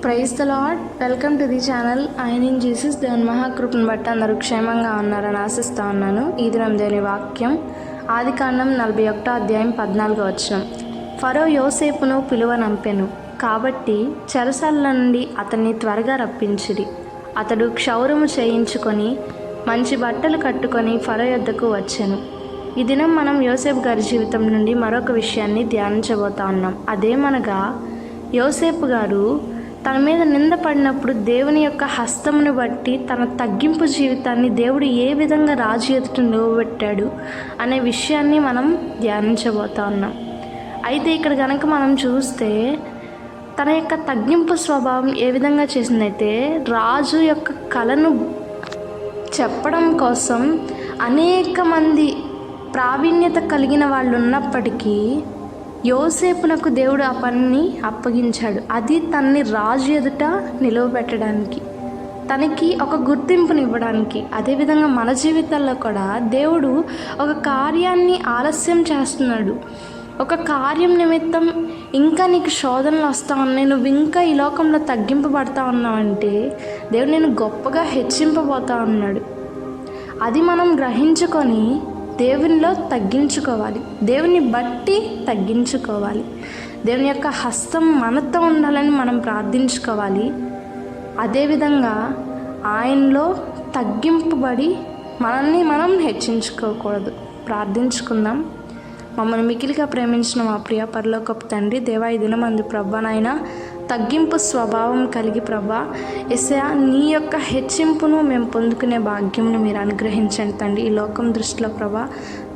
Praise the lord. Welcome to the channel. ఆయన in Jesus. దేవుని మహాకృపను బట్టి అందరూ క్షేమంగా ఉన్నారని ఆశిస్తూ ఉన్నాను. ఈ దినం దేవుని వాక్యం ఆదికాండం 41వ అధ్యాయం 14వ వచనం. ఫరో యోసేపును పిలువనంపెను, కాబట్టి చెరసాల నుండి అతన్ని త్వరగా రప్పించిరి. అతడు క్షౌరము చేయించుకొని మంచి బట్టలు కట్టుకొని ఫరో యొద్దకు వచ్చెను. ఈ దినం మనం యోసేపు గారి జీవితం నుండి మరొక విషయాన్ని ధ్యానించబోతా ఉన్నాం. అదేమనగా, యోసేపు గారు తన మీద నింద పడినప్పుడు దేవుని యొక్క హస్తమును బట్టి తన తగ్గింపు జీవితాన్ని దేవుడు ఏ విధంగా రాజు ఎదుట నిలవబెట్టాడు అనే విషయాన్ని మనం ధ్యానించబోతా ఉన్నాం. అయితే ఇక్కడ కనుక మనం చూస్తే తన యొక్క తగ్గింపు స్వభావం ఏ విధంగా చేసిందైతే, రాజు యొక్క కళను చెప్పడం కోసం అనేక మంది ప్రావీణ్యత కలిగిన వాళ్ళు ఉన్నప్పటికీ యోసేపునకు దేవుడు ఆ పనిని అప్పగించాడు. అది తనని రాజు ఎదుట నిలవబెట్టడానికి, తనకి ఒక గుర్తింపునివ్వడానికి. అదేవిధంగా మన జీవితాల్లో కూడా దేవుడు ఒక కార్యాన్ని ఆలస్యం చేస్తున్నాడు. ఒక కార్యం నిమిత్తం ఇంకా నీకు శోధనలు వస్తూ ఉన్నాయి, నువ్వు ఇంకా ఈ లోకంలో తగ్గింపబడతా ఉన్నావంటే దేవుడు నేను గొప్పగా హెచ్చింపబోతా ఉన్నాడు. అది మనం గ్రహించుకొని దేవునిలో తగ్గించుకోవాలి, దేవుని బట్టి తగ్గించుకోవాలి. దేవుని యొక్క హస్తం మనతో ఉండాలని మనం ప్రార్థించుకోవాలి. అదేవిధంగా ఆయనలో తగ్గింపబడి మనల్ని మనం హెచ్చించుకోకూడదు. ప్రార్థించుకుందాం. మమ్మల్ని మికిలిగా ప్రేమించిన మా ప్రియ పరలోకపు తండ్రి, దేవా, ఈ దినమందు ప్రభా నాయన తగ్గింపు స్వభావం కలిగి ప్రభా యేసయ్యా నీ యొక్క హెచ్చింపును మేము పొందుకునే భాగ్యమును మీరు అనుగ్రహించండి తండ్రి. ఈ లోకం దృష్టిలో ప్రభా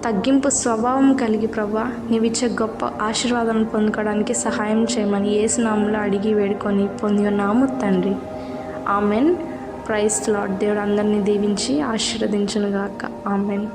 తగ్గింపు స్వభావం కలిగి ప్రభా నీవిచ్చే గొప్ప ఆశీర్వాదాలను పొందుకోవడానికి సహాయం చేయమని యేసు నామములో అడిగి వేడుకొని పొంది ఉన్నాము తండ్రి. ఆమెన్. Praise the lord. దేవుడు అందరినీ దీవించి ఆశీర్వదించునుగాక. ఆమెన్.